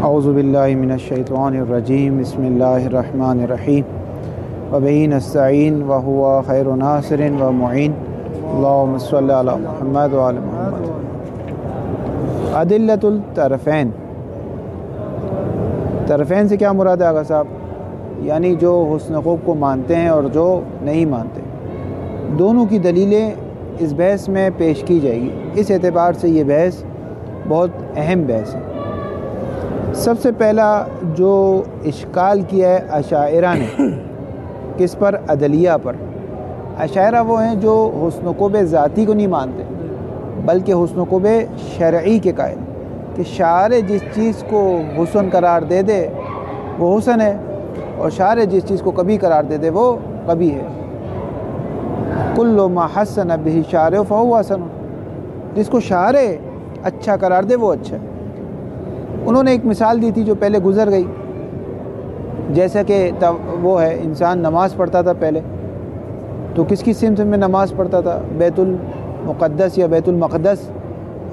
اعوذ باللہ من الشیطان الرجیم بسم اللہ الرحمن الرحیم وبہ نستعین وہو خیر ناصر و معین اللہم صلی علی محمد وعلی محمد۔ ادلۃ الطرفین، طرفین سے کیا مراد ہے آغا صاحب؟ یعنی جو حسن خوب کو مانتے ہیں اور جو نہیں مانتے، دونوں کی دلیلیں اس بحث میں پیش کی جائے گی۔ اس اعتبار سے یہ بحث بہت اہم بحث ہے۔ سب سے پہلا جو اشکال کیا ہے اشاعرہ نے، کس پر؟ عدلیہ پر۔ اشاعرہ وہ ہیں جو حسن خوب ذاتی کو نہیں مانتے بلکہ حسن خوب شرعی کے قائل، کہ شارع جس چیز کو حسن قرار دے دے وہ حسن ہے، اور شارع جس چیز کو کبھی قرار دے دے وہ کبھی ہے۔ کل ما حسن بہ شارع فہو حسن، جس کو شارع اچھا قرار دے وہ اچھا ہے۔ انہوں نے ایک مثال دی تھی جو پہلے گزر گئی، جیسا کہ وہ ہے انسان نماز پڑھتا تھا پہلے تو کس کی سمت میں نماز پڑھتا تھا؟ بیت المقدس یا بیت المقدس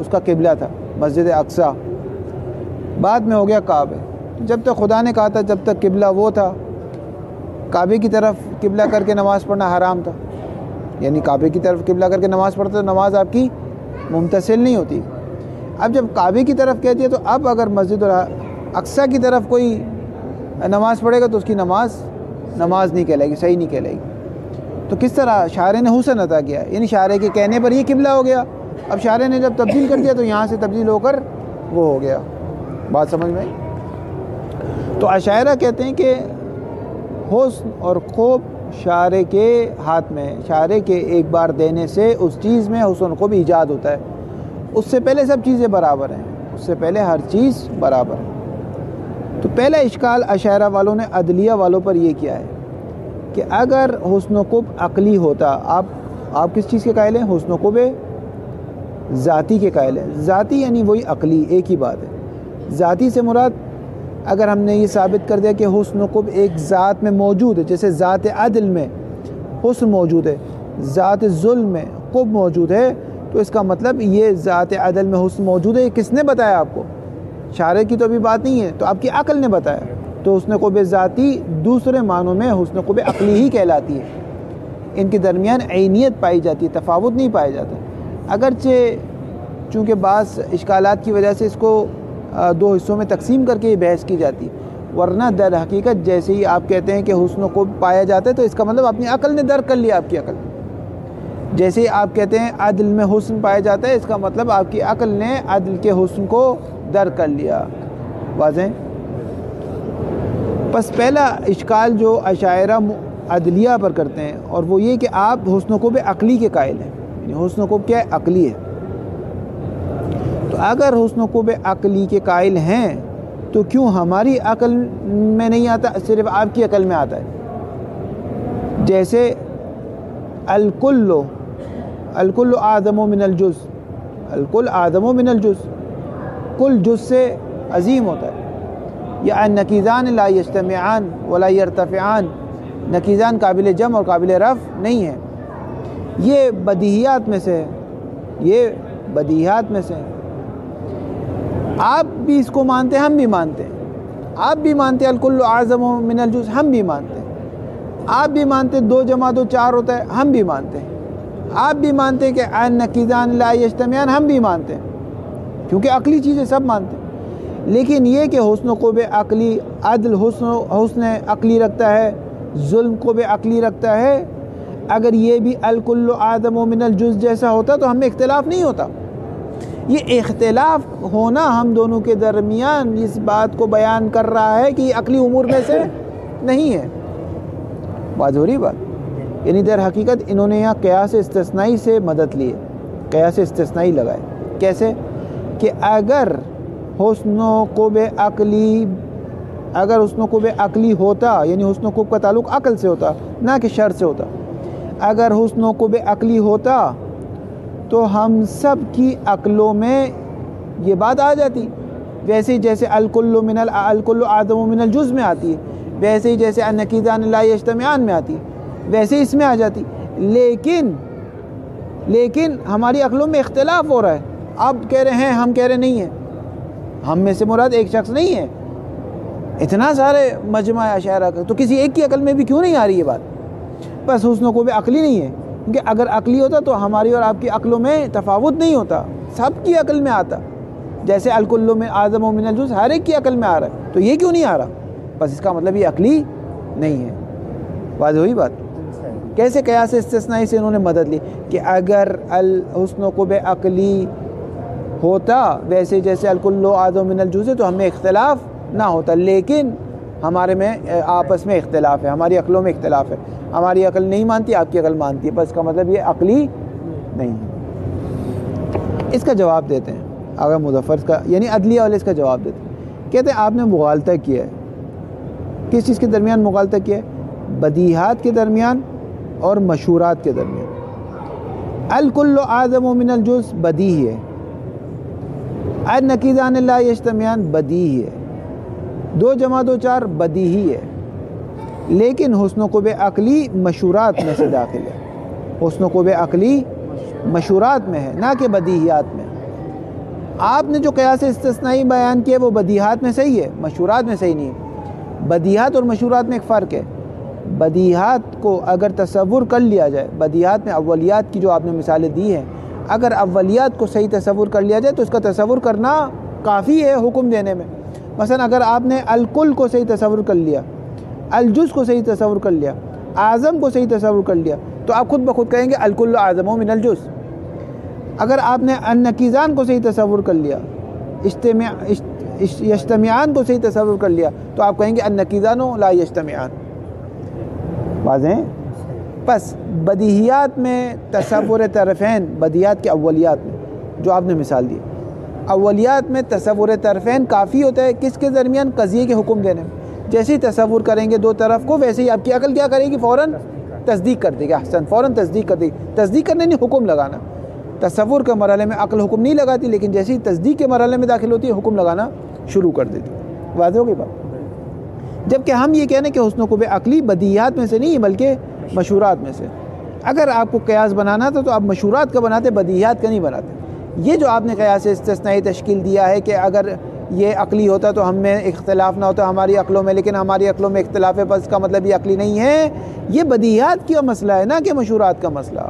اس کا قبلہ تھا، مسجد اقصی۔ بعد میں ہو گیا کعبہ۔ جب تک خدا نے کہا تھا جب تک قبلہ وہ تھا، کعبے کی طرف قبلہ کر کے نماز پڑھنا حرام تھا، یعنی کعبے کی طرف قبلہ کر کے نماز پڑھتا تو نماز آپ کی ممتثل نہیں ہوتی۔ اب جب کعبے کی طرف کہتی ہے تو اب اگر مسجد اقصی کی طرف کوئی نماز پڑھے گا تو اس کی نماز نہیں کہلائے گی، صحیح نہیں کہلائے گی۔ تو کس طرح شارع نے حسن عطا کیا، یعنی شارع کے کہنے پر یہ قبلہ ہو گیا، اب شارع نے جب تبدیل کر دیا تو یہاں سے تبدیل ہو کر وہ ہو گیا۔ بات سمجھ میں آئی؟ تو اشاعرہ کہتے ہیں کہ حسن اور خوب شارع کے ہاتھ میں ہے، شارع کے ایک بار دینے سے اس چیز میں حسن خوب ایجاد ہوتا ہے، اس سے پہلے سب چیزیں برابر ہیں، اس سے پہلے ہر چیز برابر ہے۔ تو پہلا اشکال اشاعرہ والوں نے عدلیہ والوں پر یہ کیا ہے کہ اگر حسن خوب عقلی ہوتا، آپ کس چیز کے قائل ہیں؟ حسن خوب ذاتی کے قائل ہیں۔ ذاتی یعنی وہی عقلی، ایک ہی بات ہے۔ ذاتی سے مراد اگر ہم نے یہ ثابت کر دیا کہ حسن خوب ایک ذات میں موجود ہے، جیسے ذات عدل میں حسن موجود ہے، ذات ظلم میں خوب موجود ہے، تو اس کا مطلب یہ ذات عدل میں حسن موجود ہے۔ یہ کس نے بتایا آپ کو؟ شارع کی تو ابھی بات نہیں ہے، تو آپ کی عقل نے بتایا۔ تو حسن خوب ذاتی دوسرے معنوں میں حسن خوب عقلی ہی کہلاتی ہے، ان کے درمیان عینیت پائی جاتی ہے، تفاوت نہیں پایا جاتا۔ اگرچہ چونکہ بعض اشکالات کی وجہ سے اس کو دو حصوں میں تقسیم کر کے یہ بحث کی جاتی ہے، ورنہ در حقیقت جیسے ہی آپ کہتے ہیں کہ حسن خوب پایا جاتا ہے تو اس کا مطلب اپنی عقل نے درک کر لیا، آپ کی عقل۔ جیسے ہی آپ کہتے ہیں عدل میں حسن پایا جاتا ہے، اس کا مطلب آپ کی عقل نے عدل کے حسن کو درک کر لیا۔ واضح؟ پس پہلا اشکال جو اشاعرہ عدلیہ پر کرتے ہیں اور وہ یہ کہ آپ حسن خوب عقلی کے قائل ہیں، یعنی حسن خوب کیا ہے؟ عقلی ہے۔ تو اگر حسن خوب عقلی کے قائل ہیں تو کیوں ہماری عقل میں نہیں آتا، صرف آپ کی عقل میں آتا ہے؟ جیسے الکل اعظم من الجز، الکل اعظم من الجز، کل جز سے عظیم ہوتا ہے۔ یا النقیضان لا یجتمعان ولا یرتفعان، نقیضان قابل جمع اور قابل رفع نہیں ہے۔ یہ بدیہیات میں سے ہے، یہ بدیہیات میں سے ہے۔ آپ بھی اس کو مانتے ہیں، ہم بھی مانتے ہیں، آپ بھی مانتے ہیں الکل اعظم من الجز، ہم بھی مانتے ہیں، آپ بھی مانتے ہیں 2 + 2 4 ہوتا ہے، ہم بھی مانتے ہیں، آپ بھی مانتے ہیں کہ النقیضان لا یجتمعان، ہم بھی مانتے ہیں، کیونکہ عقلی چیزیں سب مانتے ہیں۔ لیکن یہ کہ حسن خوب عقلی، عدل حسن عقلی رکھتا ہے، ظلم خوب عقلی رکھتا ہے، اگر یہ بھی الکل اعظم من الجز جیسا ہوتا تو ہمیں اختلاف نہیں ہوتا۔ یہ اختلاف ہونا ہم دونوں کے درمیان اس بات کو بیان کر رہا ہے کہ یہ عقلی امور میں سے نہیں ہے۔ بات ہو رہی بات؟ یعنی در حقیقت انہوں نے یہاں قیاس استثنائی سے مدد لی ہے، قیاس استثنائی لگائے۔ کیسے؟ کہ اگر حسن خوب عقلی ہوتا، یعنی حسن خوب کا تعلق عقل سے ہوتا نہ کہ شر سے ہوتا، اگر حسن خوب عقلی ہوتا تو ہم سب کی عقلوں میں یہ بات آ جاتی، ویسے ہی جیسے الکل اعظم من الجز میں آتی ہے، ویسے ہی جیسے النقیضان لا یجتمعان میں آتی ہے، ویسے ہی اس میں آ جاتی۔ لیکن ہماری عقلوں میں اختلاف ہو رہا ہے، آپ کہہ رہے ہیں، ہم کہہ رہے نہیں ہیں۔ ہم میں سے مراد ایک شخص نہیں ہے، اتنا سارے مجمع اشاعرہ کا، تو کسی ایک کی عقل میں بھی کیوں نہیں آ رہی یہ بات؟ بس حسن خوب عقلی نہیں ہے، کیونکہ اگر عقلی ہوتا تو ہماری اور آپ کی عقلوں میں تفاوت نہیں ہوتا، سب کی عقل میں آتا، جیسے الکل من اعظم من الجزء ہر ایک کی عقل میں آ رہا ہے، تو یہ کیوں نہیں آ رہا؟ بس اس کا مطلب یہ عقلی نہیں ہے۔ واضح ہوئی بات؟ کیسے قیاس استثنائی سے انہوں نے مدد لی کہ اگر الحسن قب عقلی ہوتا ویسے جیسے الکل اعظم من الجزء تو ہمیں اختلاف نہ ہوتا، لیکن ہمارے میں آپس میں اختلاف ہے، ہماری عقلوں میں اختلاف ہے، ہماری عقل نہیں مانتی، آپ کی عقل مانتی ہے، بس کا مطلب یہ عقلی نہیں ہے۔ اس کا جواب دیتے ہیں آغا مظفر کا، یعنی عدلیہ والے اس کا جواب دیتے ہیں، کہتے ہیں آپ نے مغالطہ کیا ہے۔ کس چیز کے درمیان مغالطہ کیا ہے؟ بدیہات کے درمیان اور مشہورات کے درمیان۔ الکل اعظم من الجزء بدیہی ہے، النقیضان لا یجتمعان بدیہی ہے، 2 + 2 = 4 بدیہی ہے، لیکن حسن قب عقلی مشہورات میں سے داخل ہے۔ حسن قب عقلی مشہورات میں ہے، نہ کہ بدیہیات میں۔ آپ نے جو قیاس استثنائی بیان کیا وہ بدیہات میں صحیح ہے، مشہورات میں صحیح نہیں ہے۔ بدیہات اور مشہورات میں ایک فرق ہے۔ بدیہات کو اگر تصور کر لیا جائے، بدیہات میں اولیات کی جو آپ نے مثالیں دی ہیں، اگر اولیات کو صحیح تصور کر لیا جائے تو اس کا تصور کرنا کافی ہے حکم دینے میں۔ مثلا اگر آپ نے الکل کو صحیح تصور کر لیا، الجز کو صحیح تصور کر لیا، اعظم کو صحیح تصور کر لیا، تو آپ خود بخود کہیں گے الکل اعظم من الجز۔ اگر آپ نے النقیضان کو صحیح تصور کر لیا، یجتمعان کو صحیح تصور کر لیا، تو آپ کہیں گے النقیضان لا یجتمعان۔ واضح ہے؟ بس بدیہیات میں تصور طرفین، بدیہیات کے اولیات میں جو آپ نے مثال دی، اولیات میں تصور طرفین کافی ہوتا ہے کس کے درمیان؟ قضیے کے حکم دینے میں۔ جیسے ہی تصور کریں گے 2 طرف کو، ویسے ہی آپ کی عقل کیا کرے گی؟ فوراً تصدیق کر دے گی۔ احسن، فوراً تصدیق کر دے گی۔ تصدیق کرنے نہیں، حکم لگانا۔ تصور کے مرحلے میں عقل حکم نہیں لگاتی، لیکن جیسے ہی تصدیق کے مرحلے میں داخل ہوتی ہے حکم لگانا شروع کر دیتی۔ واضح ہو گئی بات؟ جبکہ ہم یہ کہنے کہ حسن قب عقلی بدیہات میں سے نہیں بلکہ مشہورات میں سے۔ اگر آپ کو قیاس بنانا تھا تو آپ مشہورات کا بناتے، بدیہات کا نہیں بناتے۔ یہ جو آپ نے قیاس استثنائی تشکیل دیا ہے کہ اگر یہ عقلی ہوتا تو ہم میں اختلاف نہ ہوتا ہماری عقلوں میں، لیکن ہماری عقلوں میں اختلاف ہے، بس کا مطلب یہ عقلی نہیں ہے، یہ بدیہات کا مسئلہ ہے، نہ کہ مشہورات کا مسئلہ۔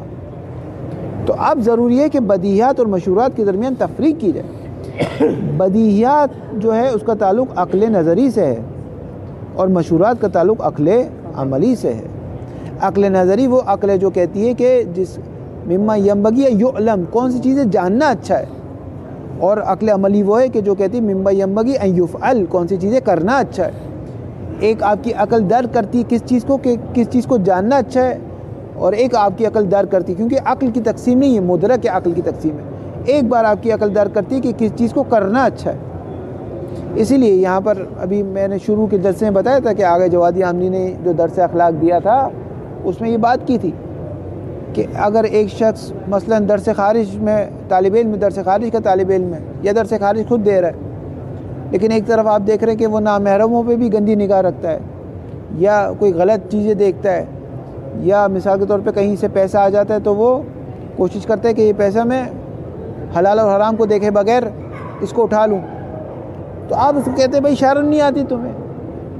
تو اب ضروری ہے کہ بدیہات اور مشہورات کے درمیان تفریق کی جائے۔ بدیہات جو ہے اس کا تعلق عقل نظری سے ہے، اور مشہورات کا تعلق عقل عملی سے ہے۔ عقل نظری وہ عقل ہے جو کہتی ہے کہ جس مما ینبغی یعلم، کون سی چیزیں جاننا اچھا ہے، اور عقل عملی وہ ہے کہ جو کہتی ہے مما ینبغی ان یفعل، کون سی چیزیں کرنا اچھا ہے۔ ایک آپ کی عقل درک کرتی ہے کس چیز کو کہ کس چیز کو جاننا اچھا ہے، اور ایک آپ کی عقل درک کرتی ہے، کیونکہ عقل کی تقسیم نہیں ہے، مدرک عقل کی تقسیم ہے۔ ایک بار آپ کی عقل درک کرتی ہے کہ کس چیز کو کرنا اچھا ہے۔ اسی لیے یہاں پر ابھی میں نے شروع کے درس میں بتایا تھا کہ آگے جوادی حاملی نے جو درس اخلاق دیا تھا اس میں یہ بات کی تھی کہ اگر ایک شخص مثلا درس خارج میں طالب علم، درس خارج کا طالب علم ہے یا درس خارج خود دے رہا ہے، لیکن ایک طرف آپ دیکھ رہے ہیں کہ وہ نامحرموں پہ بھی گندی نگاہ رکھتا ہے، یا کوئی غلط چیزیں دیکھتا ہے، یا مثال کے طور پہ کہیں سے پیسہ آ جاتا ہے تو وہ کوشش کرتا ہے کہ یہ پیسہ میں حلال اور حرام کو دیکھے بغیر اس کو اٹھا لوں، تو آپ اس کو کہتے ہیں بھائی شرم نہیں آتی تمہیں؟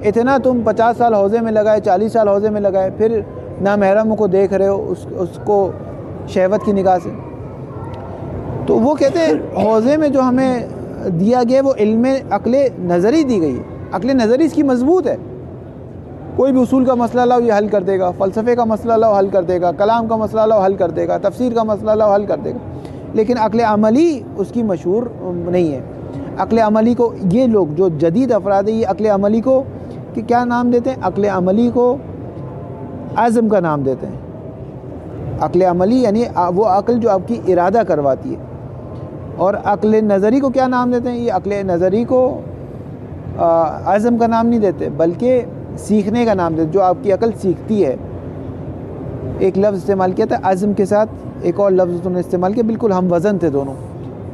اتنا تم 50 سال حوضے میں لگائے، 40 سال حوضے میں لگائے، پھر نامحرم کو دیکھ رہے ہو اس کو شہوت کی نگاہ سے۔ تو وہ کہتے ہیں حوضے میں جو ہمیں دیا گیا وہ علم عقل نظری دی گئی ہے، عقل نظری اس کی مضبوط ہے۔ کوئی بھی اصول کا مسئلہ لاؤ یہ حل کر دے گا، فلسفے کا مسئلہ لاؤ حل کر دے گا، کلام کا مسئلہ لاؤ حل کر دے گا، تفسیر کا مسئلہ لاؤ حل کر دے گا، لیکن عقل عملی اس کی مشہور نہیں ہے۔ عقل عملی کو یہ لوگ جو جدید افراد ہیں یہ عقل عملی کو کہ کیا نام دیتے ہیں؟ عقل عملی کو عزم کا نام دیتے ہیں۔ عقل عملی یعنی وہ عقل جو آپ کی ارادہ کرواتی ہے، اور عقل نظری کو کیا نام دیتے ہیں؟ یہ عقل نظری کو عزم کا نام نہیں دیتے بلکہ سیکھنے کا نام دیتے، جو آپ کی عقل سیکھتی ہے۔ ایک لفظ استعمال کیا تھا عزم کے ساتھ، ایک اور لفظ انہوں نے استعمال کیا، بالکل ہم وزن تھے دونوں،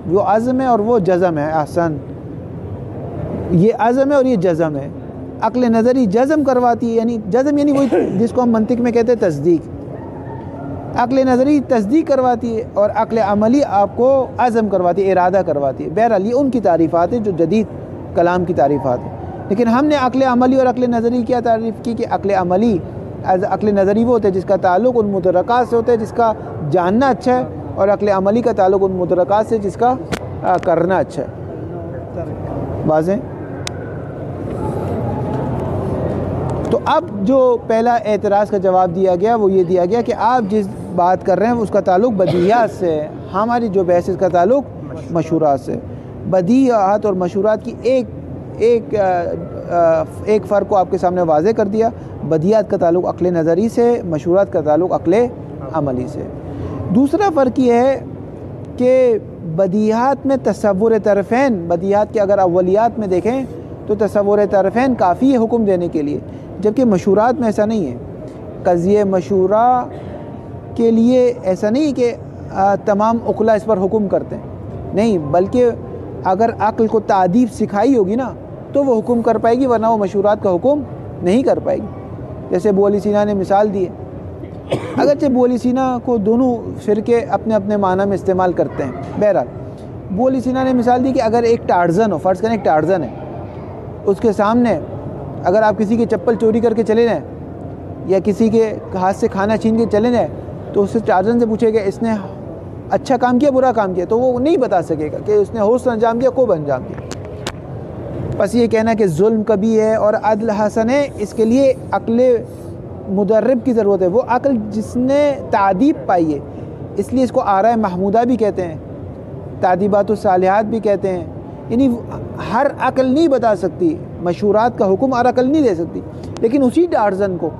وہ عزم ہے اور وہ جزم ہے۔ احسن، یہ عزم ہے اور یہ جزم ہے۔ عقل نظری جزم کرواتی ہے، یعنی جزم یعنی وہی جس کو ہم منطق میں کہتے ہیں تصدیق۔ عقل نظری تصدیق کرواتی ہے اور عقل عملی آپ کو عزم کرواتی ہے، ارادہ کرواتی ہے۔ بہرحال یہ ان کی تعریفات ہیں جو جدید کلام کی تعریفات ہیں۔ لیکن ہم نے عقل عملی اور عقل نظری کیا تعریف کی کہ عقل نظری وہ ہوتا ہے جس کا تعلق ان مدرکات سے ہوتا ہے جس کا جاننا اچھا ہے، اور عقل عملی کا تعلق ان مدرکات سے جس کا کرنا اچھا ہے۔ واضح؟ تو اب جو پہلا اعتراض کا جواب دیا گیا وہ یہ دیا گیا کہ آپ جس بات کر رہے ہیں اس کا تعلق بدیہات سے ہے، ہماری جو بحث اس کا تعلق مشہورات سے۔ بدیہات اور مشہورات کی ایک فرق کو آپ کے سامنے واضح کر دیا، بدیہات کا تعلق عقل نظری سے، مشہورات کا تعلق عقل عملی سے۔ دوسرا فرق یہ ہے کہ بدیہات میں تصور طرفین، بدیہات کے اگر اولیات میں دیکھیں تو تصور طرفین کافی ہے حکم دینے کے لیے، جبکہ مشہورات میں ایسا نہیں ہے۔ قضیہ مشہورہ کے لیے ایسا نہیں کہ تمام عقلاء اس پر حکم کرتے ہیں، نہیں، بلکہ اگر عقل کو تعدیب سکھائی ہوگی نا تو وہ حکم کر پائے گی، ورنہ وہ مشہورات کا حکم نہیں کر پائے گی۔ جیسے ابو علی سینا نے مثال دی ہے، اگرچہ ابو علی سینا کو دونوں فرقے اپنے اپنے معنی میں استعمال کرتے ہیں، بہرحال ابو علی سینا نے مثال دی کہ اگر ایک ٹارزن ہو، فرض کریں ایک ٹارزن ہے، اس کے سامنے اگر آپ کسی کے چپل چوری کر کے چلے جائیں یا کسی کے ہاتھ سے کھانا چھین کے چلے جائیں تو اس سے ٹارزن سے پوچھے گا اس نے اچھا کام کیا برا کام کیا، تو وہ نہیں بتا سکے گا کہ اس نے حسن انجام دیا کوب انجام دیا۔ بس یہ کہنا کہ ظلم کبھی ہے اور عدل حسن ہے، اس کے لیے عقل مدرب کی ضرورت ہے، وہ عقل جس نے تعدیب پائی ہے، اس لیے اس کو آراء محمودہ بھی کہتے ہیں، تعدیبات الصالحات بھی کہتے ہیں۔ یعنی ہر عقل نہیں بتا سکتی، مشہورات کا حکم ہر عقل نہیں دے سکتی، لیکن اسی ٹارزن کو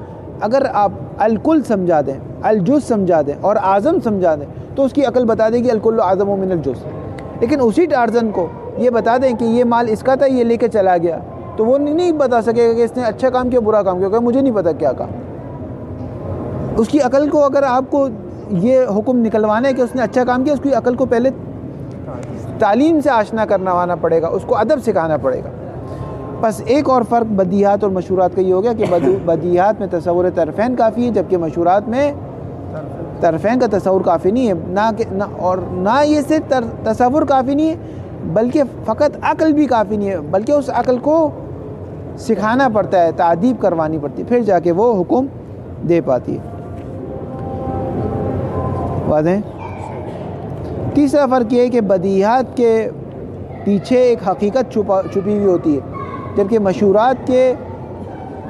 اگر آپ الکل سمجھا دیں، الجز سمجھا دیں اور اعظم سمجھا دیں تو اس کی عقل بتا دے گی الکل اعظم من الجز۔ لیکن اسی ٹارزن کو یہ بتا دیں کہ یہ مال اس کا تھا یہ لے کے چلا گیا تو وہ نہیں بتا سکے گا کہ اس نے اچھا کام کیا برا کام کیا، کہ مجھے نہیں پتا کیا کام۔ اس کی عقل کو اگر آپ کو یہ حکم نکلوانا ہے کہ اس نے اچھا کام کیا، اس کی عقل کو پہلے تعلیم سے آشنا کروانا پڑے گا، اس کو ادب سکھانا پڑے گا۔ بس ایک اور فرق بدیہات اور مشہورات کا یہ ہو گیا کہ بدیہات میں تصور طرفین کافی ہے، جبکہ مشہورات میں طرفین کا تصور کافی نہیں ہے، اور نہ یہ سے تصور کافی نہیں ہے بلکہ فقط عقل بھی کافی نہیں ہے، بلکہ اس عقل کو سکھانا پڑتا ہے، تعدیب کروانی پڑتی ہے، پھر جا کے وہ حکم دے پاتی ہے۔ واضح؟ تیسرا فرق یہ ہے کہ بدیہات کے پیچھے ایک حقیقت چھپی ہوئی ہوتی ہے، جبکہ مشہورات کے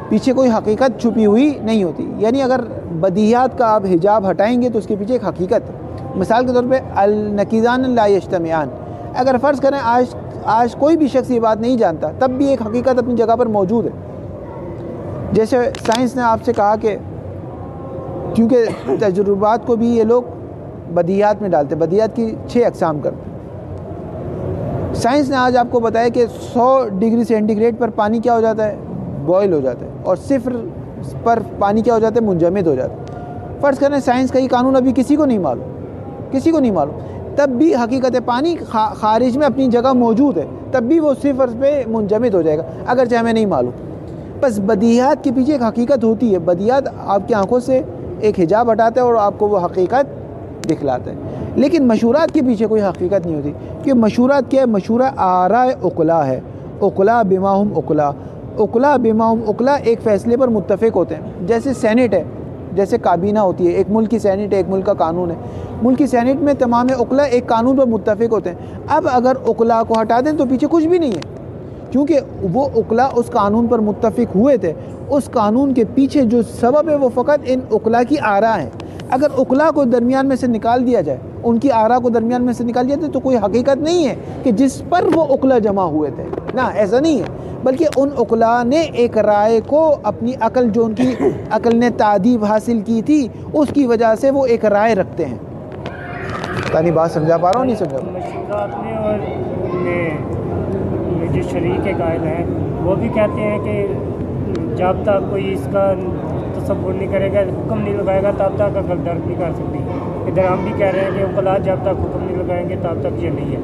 پیچھے کوئی حقیقت چھپی ہوئی نہیں ہوتی۔ یعنی اگر بدیہات کا آپ حجاب ہٹائیں گے تو اس کے پیچھے ایک حقیقت ہے۔ مثال کے طور پہ النقیضان لا یجتمعان، اگر فرض کریں آج کوئی بھی شخص یہ بات نہیں جانتا تب بھی ایک حقیقت اپنی جگہ پر موجود ہے۔ جیسے سائنس نے آپ سے کہا کہ کیونکہ تجربات کو بھی یہ لوگ بدیہات میں ڈالتے، بدیہات کی 6 اقسام کرتے۔ سائنس نے آج آپ کو بتایا کہ 100 ڈگری سینٹی گریڈ پر پانی کیا ہو جاتا ہے، بوائل ہو جاتا ہے، اور 0 پر پانی کیا ہو جاتا ہے، منجمد ہو جاتا ہے۔ فرض کریں سائنس کا یہ قانون ابھی کسی کو نہیں معلوم، تب بھی حقیقت پانی خارج میں اپنی جگہ موجود ہے، تب بھی وہ 0 پہ منجمد ہو جائے گا اگرچہ ہمیں نہیں معلوم۔ بس بدیہات کے پیچھے ایک حقیقت ہوتی ہے، بدیہات آپ کی آنکھوں سے ایک حجاب ہٹاتا ہے اور آپ کو وہ حقیقت دکھلاتا ہے۔ لیکن مشہورات کے پیچھے کوئی حقیقت نہیں ہوتی، کہ مشہورات کیا ہے؟ مشہورہ آراء عقلاء ہے، عقلاء بما ہم عقلاء، عقلاء بما ہم عقلاء ایک فیصلے پر متفق ہوتے ہیں۔ جیسے سینٹ ہے، جیسے کابینہ ہوتی ہے، ایک ملک کی سینٹ ہے، ایک ملک کا قانون ہے، ملک کی سینٹ میں تمام عقلاء ایک قانون پر متفق ہوتے ہیں۔ اب اگر عقلاء کو ہٹا دیں تو پیچھے کچھ بھی نہیں ہے، کیونکہ وہ عقلاء اس قانون پر متفق ہوئے تھے، اس قانون کے پیچھے جو سبب ہے وہ فقط ان عقلاء کی آراء ہے۔ اگر عقلاء کو درمیان میں سے نکال دیا جائے، ان کی آراء کو درمیان میں سے نکال دیا جائے تو کوئی حقیقت نہیں ہے کہ جس پر وہ عقلاء جمع ہوئے تھے، نہ ایسا نہیں ہے، بلکہ ان عقلاء نے ایک رائے کو اپنی عقل، جو ان کی عقل نے تعدیب حاصل کی تھی، اس کی وجہ سے وہ ایک رائے رکھتے ہیں۔ تانی بات سمجھا پا رہا ہوں نہیں سمجھا؟ مشہورات میں اور جو شریک قائل ہیں وہ بھی کہتے ہیں کہ جب تک کوئی اس کا تصور نہیں کرے گا، حکم نہیں لگائے گا، تب تک عقل درک نہیں کر سکتی۔ ادھر ہم بھی کہہ رہے ہیں کہ عقلاء جب تک حکم نہیں لگائیں گے تب تک یہ نہیں ہے۔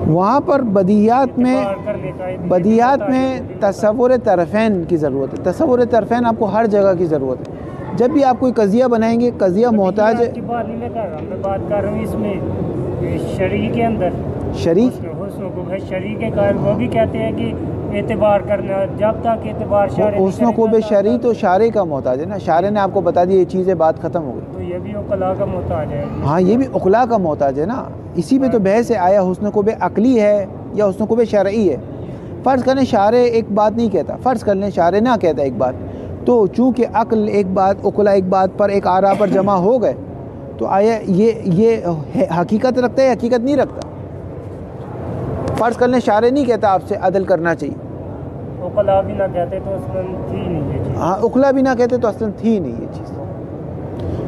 وہاں پر بدیہات میں تصور طرفین کی ضرورت ہے، تصور طرفین آپ کو ہر جگہ کی ضرورت ہے۔ جب بھی آپ کوئی قضیہ بنائیں گے، قضیہ محتاج ہے، بات نہیں میں کر رہا ہوں، میں بات کر رہا ہوں اس میں شریع کے اندر، شریک حسن خوب ہے شرعی کے قائل، وہ بھی کہتے ہیں کہ اعتبار کرنا، جب تک اعتبار شارع نہیں حسن خوب شرعی تو شارع کا محتاج ہے نا، شارع نے آپ کو بتا دیا یہ چیزیں، بات ختم ہو گئی. تو یہ بھی عقلاء کا محتاج ہے. ہاں یہ بھی عقلاء کا محتاج ہے نا، اسی پہ تو بحث ہے آیا حسن خوب عقلی ہے یا حسن خوب شرعی ہے. فرض کریں شارع ایک بات نہیں کہتا، فرض کر لیں شارع نہ کہتا ایک بات، تو چونکہ عقل ایک بات، عقلاء ایک بات پر، ایک آراء پر جمع ہو گئے، تو آیا یہ حقیقت رکھتا ہے، حقیقت نہیں رکھتا. فرض کر لیں شارع نہیں کہتا آپ سے عدل کرنا چاہیے، عقلاء بھی نہ کہتے تو اصلاً تھی نہیں یہ چیز. ہاں عقلاء بھی نہ کہتے تو اصلاً تھی نہیں یہ چیز،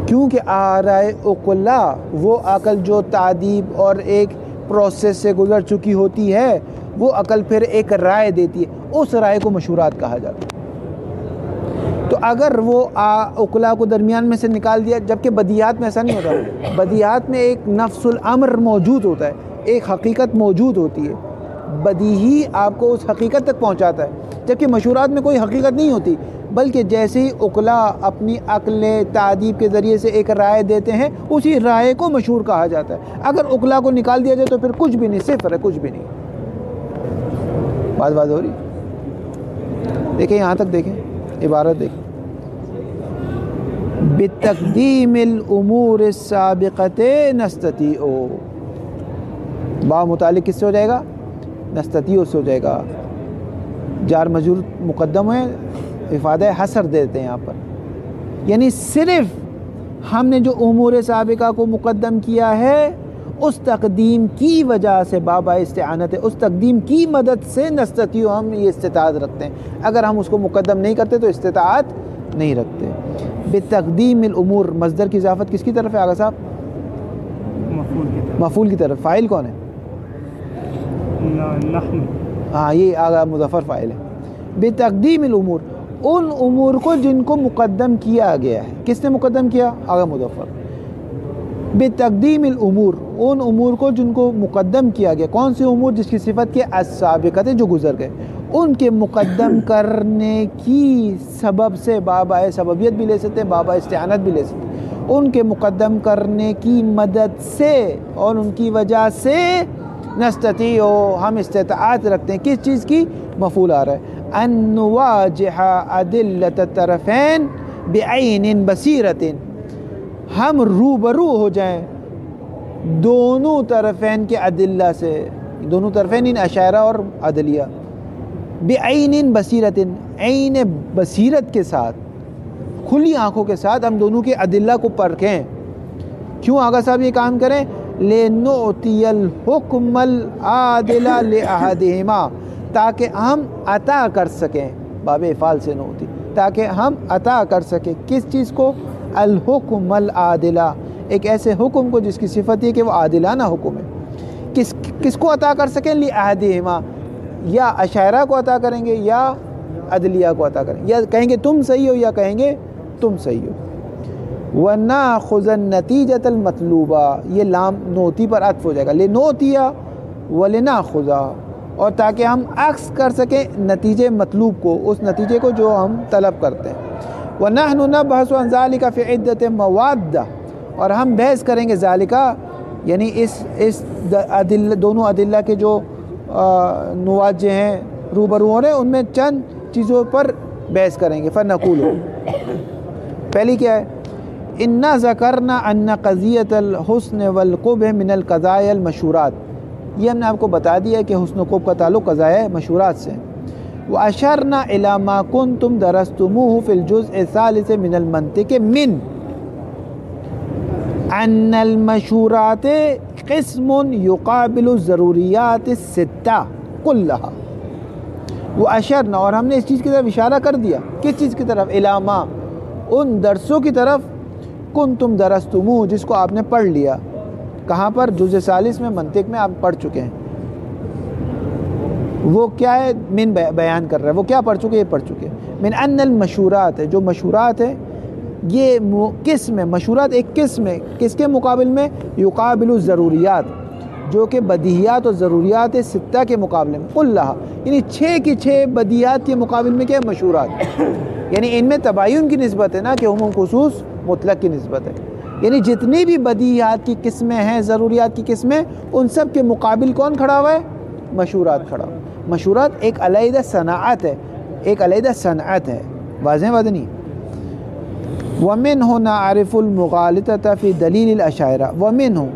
کیونکہ آراء عقلاء وہ عقل جو تعدیب اور ایک پروسیس سے گزر چکی ہوتی ہے، وہ عقل پھر ایک رائے دیتی ہے، اس رائے کو مشورات کہا جاتا ہے. تو اگر وہ عقلاء کو درمیان میں سے نکال دیا، جبکہ بدیہات میں ایسا نہیں ہوتا، بدیہات میں ایک نفس الامر موجود ہوتا ہے، ایک حقیقت موجود ہوتی ہے، بدیہی آپ کو اس حقیقت تک پہنچاتا ہے، جبکہ مشورات میں کوئی حقیقت نہیں ہوتی، بلکہ جیسے ہی عقلاء اپنی عقل تعدیب کے ذریعے سے ایک رائے دیتے ہیں، اسی رائے کو مشہور کہا جاتا ہے. اگر عقلاء کو نکال دیا جائے تو پھر کچھ بھی نہیں، صفر ہے، کچھ بھی نہیں. بات ہو رہی؟ دیکھیں یہاں تک، دیکھیں عبارت دیکھیں، بِتَقْدِيمِ الْأُمُورِ السَّابِقَةِ نَسْتَطِيعُ، با متعلق کس سے ہو جائے گا؟ نستطیع سے ہو جائے گا. جار مجرور مقدم ہے، افادہ حصر دیتے ہیں یہاں پر، یعنی صرف ہم نے جو امور سابقہ کو مقدم کیا ہے اس تقدیم کی وجہ سے، بابا استعانت ہے، اس تقدیم کی مدد سے نستطیع ہم یہ استطاعت رکھتے ہیں. اگر ہم اس کو مقدم نہیں کرتے تو استطاعت نہیں رکھتے. بتقدیم الامور، مصدر کی اضافت کس کی طرف ہے آغا صاحب؟ مفعول کی طرف. فاعل کون ہے؟ ہاں یہ آغا مظفر فاعل ہے. بتقدیم الامور، ان امور کو جن کو مقدم کیا گیا ہے. کس نے مقدم کیا؟ آغا مظفر. بتقدیم الامور، ان امور کو جن کو مقدم کیا گیا. کون سے امور؟ جس کی صفت کے السابقات جو گزر گئے، ان کے مقدم کرنے کی سبب سے، بابا سببیت بھی لے سکتے ہیں، بابا استعانت بھی لے سکتے ہیں. ان کے مقدم کرنے کی مدد سے اور ان کی وجہ سے نستطیع، ہم استطاعت رکھتے ہیں. کس چیز کی؟ مفعول آ رہا ہے. ان نواجہ ادلۃ الطرفین بعین بصیرۃ، ہم روبرو ہو جائیں دونوں طرفین کے ادلہ سے. دونوں طرفین ان اشاعرہ اور عدلیہ. بعین بصیرۃ، عین بصیرت کے ساتھ، کھلی آنکھوں کے ساتھ ہم دونوں کے ادلہ کو پرکھیں. کیوں آغا صاحب یہ کام کریں؟ لِنُعْتِيَ الْحُكْمَ الْعَادِلَ لِأَحَدِهِمَا، تاکہ ہم عطا کر سکیں، باب افعال سے نوتی، تاکہ ہم عطا کر سکیں کس چیز کو؟ الحکم العادلہ، ایک ایسے حکم کو جس کی صفت ہے کہ وہ عادلانہ حکم ہے. کس کو عطا کر سکیں؟ لِأَحَدِهِمَا، یا اشاعرہ کو عطا کریں گے یا عدلیہ کو عطا کریں گے، یا کہیں گے تم صحیح ہو یا کہیں گے تم صحیح ہو. وَنَأْخُذَ النَّتِيجَةَ الْمَطْلُوبَةَ، یہ لام نوتی پر عطف ہو جائے گا، لِنُعْتِيَ وَلِنَأْخُذَ، اور تاکہ ہم عکس کر سکیں نتیجے مطلوب کو، اس نتیجے کو جو ہم طلب کرتے ہیں. وَنَحْنُ نَبْحَثُ عَنْ ذَلِكَ فِي عِدَّةِ مَوَادَّ، اور ہم بحث کریں گے ذالکہ، یعنی اس دونوں ادلہ کے جو نواجہ ہیں، روبرو ہو رہے ہیں، ان میں چند چیزوں پر بحث کریں گے. فَنَقُولُ، پہلی کیا ہے؟ اِنَّا ذَكَرْنَا أَنَّ قَضِيَّةَ الْحُسْنِ وَالْقُبْحِ مِنَ الْقَضَایَا الْمَشْهُورَاتِ، یہ ہم نے آپ کو بتا دیا کہ حسن و قبح کا تعلق قضایہ مشہورات سے. وَأَشَرْنَا إِلَى مَا كُنْتُمْ دَرَسْتُمُوهُ فِي الْجُزْءِ الثَّالِثِ مِنَ الْمَنْطِقِ مِنْ أَنَّ الْمَشْهُورَاتِ قِسْمٌ يُقَابِلُ الضَّرُورِيَّاتِ السِّتَّةِ كُلَّهَا. وَأَشَرْنَا، اور ہم نے اس چیز کی طرف اشارہ کر دیا. کس چیز کی طرف؟ إِلَى مَا، ان درسوں کی طرف، کنتم درستموہ، جس کو آپ نے پڑھ لیا. کہاں پر؟ جزء ثالث میں، منطق میں آپ پڑھ چکے ہیں. وہ کیا ہے؟ من بیان کر رہا ہے، وہ کیا پڑھ چکے؟ یہ پڑھ چکے. من ان المشہورات ہے، جو مشہورات ہے یہ قسم ہے. مشہورات ایک قسم ہے، کس کے مقابل میں؟ یقابل الضروریات، جو کہ بدیہیات اور ضروریات ستہ کے مقابلے میں. کلھا، یعنی 6 کی 6 بدیہیات کے مقابل میں کیا ہے؟ مشہورات. یعنی ان میں تباین کی نسبت ہے نا، کہ عموم خصوص مطلق کی نسبت ہے. یعنی جتنی بھی بدیہیات کی قسمیں ہیں، ضروریات کی قسمیں، ان سب کے مقابل کون کھڑا ہوا ہے؟ مشورات کھڑا ہو. مشورات ایک علیحدہ صنعت ہے, ایک علیحدہ صنعت ہے. واضح بات نہیں. وَمِنْهُ نَعْرِفُ الْمُغَالِطَةَ فِي دَلِيلِ الْأَشَاعِرَةِ وَمِنْهُ,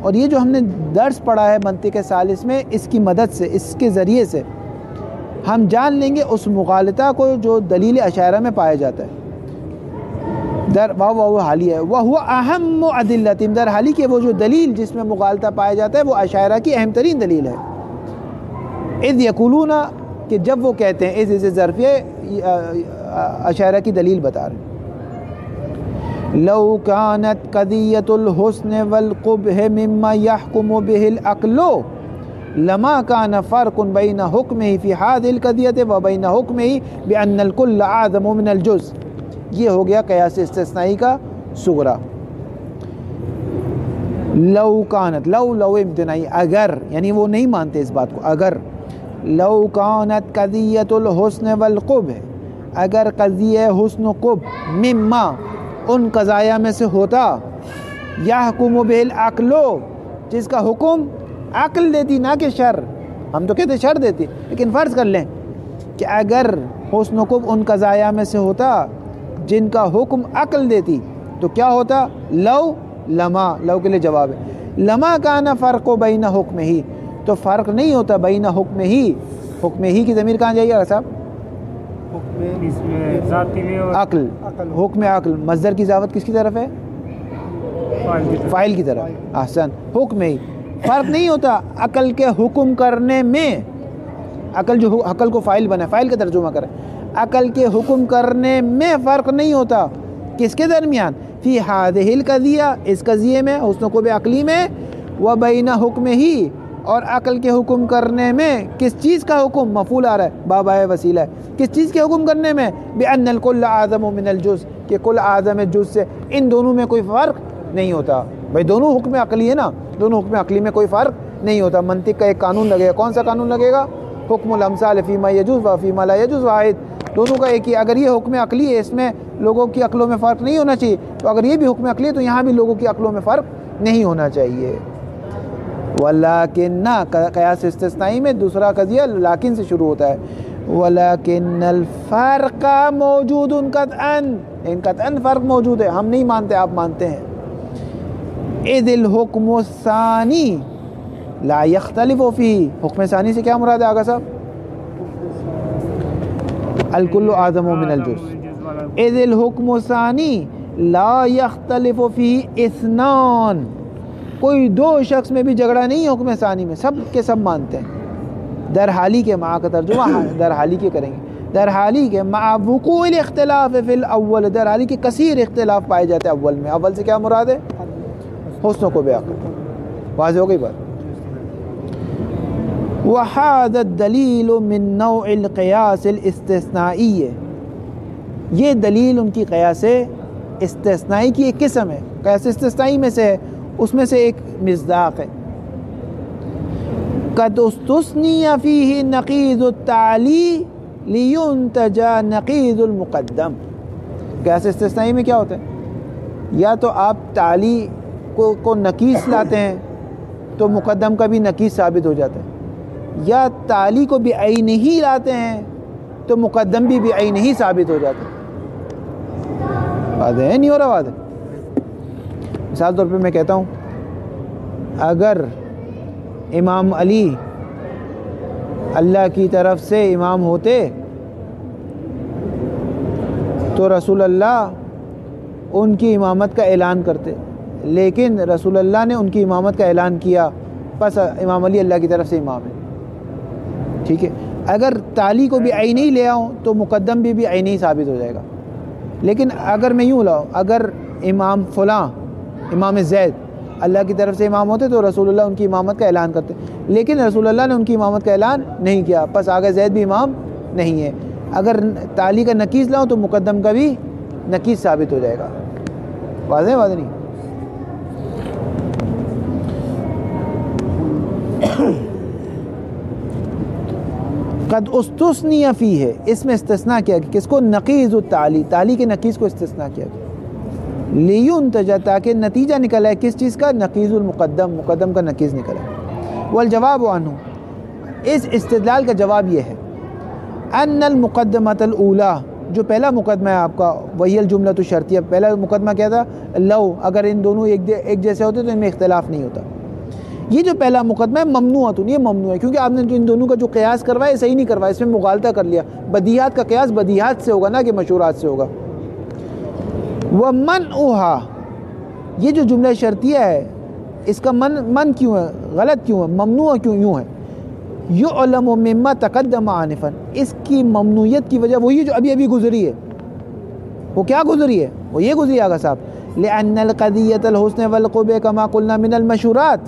اور یہ جو ہم نے درس پڑھا ہے منطق ثالث میں, اس کی مدد سے, اس کے ذریعے سے ہم جان لیں گے اس مغالطہ کو جو دلیل اشاعرہ میں پایا جاتا ہے. در واو حالی ہے. وَهُوَ أَهَمُّ أَدِلَّةٍ, در حالی کہ وہ جو دلیل جس میں مغالطہ پایا جاتا ہے وہ اشاعرہ کی اہم ترین دلیل ہے. اذ یقولون, کہ جب وہ کہتے ہیں, اذ ظرفیہ اشاعرہ کی دلیل بتا رہے ہیں. لو كانت قضية الحسن والقبح مما يحكم به العقل لما كان فرق بين حكمه في هذه القضية وبين حكمه بأن الكل أعظم من الجزء. یہ ہو گیا قیاس استثنائی کا صغرا. لو كانت, لو امتناعی, اگر, یعنی وہ نہیں مانتے اس بات کو. اگر لو كانت قضية الحسن والقبح, اگر قضیہ حسن و قبح مما, ان قضایا میں سے ہوتا, یحکم بہ العقل, جس کا حکم عقل دیتی نہ کہ شر. ہم تو کہتے شر دیتی, لیکن فرض کر لیں کہ اگر حسن و قبح ان قضایا میں سے ہوتا جن کا حکم عقل دیتی, تو کیا ہوتا؟ لو, لما, لو کے لیے جواب ہے. لما کان فرق بین حکم ہی, تو فرق نہیں ہوتا بین حکم ہی. حکم ہی کی ضمیر کہاں جائیے گا صاحب؟ عقل, حکم عقل. مصدر کی اضافت کس کی طرف ہے؟ فاعل کی طرف. احسن. حکم ہی, فرق نہیں ہوتا عقل کے حکم کرنے میں. عقل جو عقل کو فاعل بنا, فاعل کا ترجمہ کرے, عقل کے حکم کرنے میں فرق نہیں ہوتا. کس کے درمیان؟ فی ہذہ القضیہ, اس قضیے میں, حسن و قبح عقلی میں, و بین حکم ہی, اور عقل کے حکم کرنے میں. کس چیز کا حکم؟ مفعول آ رہا ہے, باب ہے وسیلہ ہے. کس چیز کے حکم کرنے میں؟ بأن الکل اعظم من الجزء, کہ کل اعظم جز سے. ان دونوں میں کوئی فرق نہیں ہوتا. بھائی دونوں حکم عقلی ہے نا, دونوں حکم عقلی میں کوئی فرق نہیں ہوتا. منطق کا ایک قانون لگے گا. کون سا قانون لگے گا؟ حکم الامثال فیما یجوز و فیما لا یجوز واحد. دونوں کا ایک ہی. اگر یہ حکم عقلی ہے, اس میں لوگوں کی عقلوں میں فرق نہیں ہونا چاہیے, تو اگر یہ بھی حکم عقلی ہے تو یہاں بھی لوگوں کی عقلوں میں فرق نہیں ہونا چاہیے. ولیکن, قیاس استثنائی میں دوسرا قضیہ لیکن سے شروع ہوتا ہے. ولیکن الفرق موجود قطعا, ان قطعا فرق موجود ہے. ہم نہیں مانتے, آپ مانتے ہیں. اذ الحکم الثانی لا یختلف فیہ, حکم ثانی سے کیا مراد ہے آگا صاحب؟ الکل اعظم من الجزء. اذ الحکم الثانی لا یختلف فیہ اثنان, کوئی دو شخص میں بھی جھگڑا نہیں ہے حکم ثانی میں, سب کے سب مانتے ہیں. در حالی کے, مع کا ترجمہ در حالی کے کریں گے, در حالی کے مع وقوع الاختلاف فی الاول, در حالی کے کثیر اختلاف پائے جاتے ہیں اول میں. اول سے کیا مراد ہے؟ حسن و قبح عقل. واضح ہو گئی بات. وَهَذَا الدَّلِيلُ مِن نَوْعِ الْقِيَاسِ الْإِسْتِثْنَائِيِّ, یہ دلیل ان کی قیاس استثنائی کی ایک قسم ہے. قیاس استثنائی میں سے ہے, اس میں سے ایک مصداق ہے. قد استثنی فیہ نقیض التعلی لینتج نقیض المقدم. قیاس استثنائی میں کیا ہوتا ہے؟ یا تو آپ تعلی کو نقیص لاتے ہیں تو مقدم کا بھی نقیص ثابت ہو جاتا ہے, یا تعلی کو بعین ہی لاتے ہیں تو مقدم بھی بعین ہی ثابت ہو جاتا ہے. واضح ہے نہیں ہو رہا؟ واضح. مثال طور پہ میں کہتا ہوں, اگر امام علی اللہ کی طرف سے امام ہوتے تو رسول اللہ ان کی امامت کا اعلان کرتے, لیکن رسول اللہ نے ان کی امامت کا اعلان کیا, بس امام علی اللہ کی طرف سے امام ہے. ٹھیک ہے. اگر تعلی کو بھی عین ہی لے آؤں تو مقدم بھی عین ہی ثابت ہو جائے گا. لیکن اگر میں یوں لاؤں, اگر امام فلاں, امام زید اللہ کی طرف سے امام ہوتے تو رسول اللہ ان کی امامت کا اعلان کرتے, لیکن رسول اللہ نے ان کی امامت کا اعلان نہیں کیا, پس آگے زید بھی امام نہیں ہے. اگر تعلی کا نقیص لاؤں تو مقدم کا بھی نقیص ثابت ہو جائے گا. واضح واضح نہیں؟ قد استثنی فیہ ہے, اس میں استثناء کیا کہ کس کو؟ نقیض التعلی, تعلی کے نقیض کو استثناء کیا گیا. لیونتج, تاکہ نتیجہ نکلا ہے کس چیز کا؟ نقیض المقدم, مقدم کا نقیض نکلا ہے. والجواب عنہ, اس استدلال کا جواب یہ ہے ان المقدمۃ الاولیٰ، جو پہلا مقدمہ ہے آپ کا، وہی الجملۃ الشرطیہ، پہلا مقدمہ کیا تھا؟ لو، اگر ان دونوں ایک جیسے ہوتے تو ان میں اختلاف نہیں ہوتا. یہ جو پہلا مقدمہ ہے ممنوعۃ، یہ ممنوع ہے کیونکہ آپ نے جو ان دونوں کا جو قیاس کروایا صحیح نہیں کروایا، اس میں مغالطہ کر لیا. بدیہات کا قیاس بدیہات سے ہوگا نہ کہ مشہورات سے ہوگا. ومنعها، یہ جو جملہ شرطیہ ہے اس کا من کیوں ہے، غلط کیوں ہے، ممنوع کیوں یوں ہے؟ یعلم مما تقدم آنفا، اس کی ممنوعیت کی وجہ وہی جو ابھی گزری ہے. وہ کیا گزری ہے؟ وہ یہ گزری آگا صاحب، لأن القضیۃ الحسن والقبح کما قلنا من المشہورات.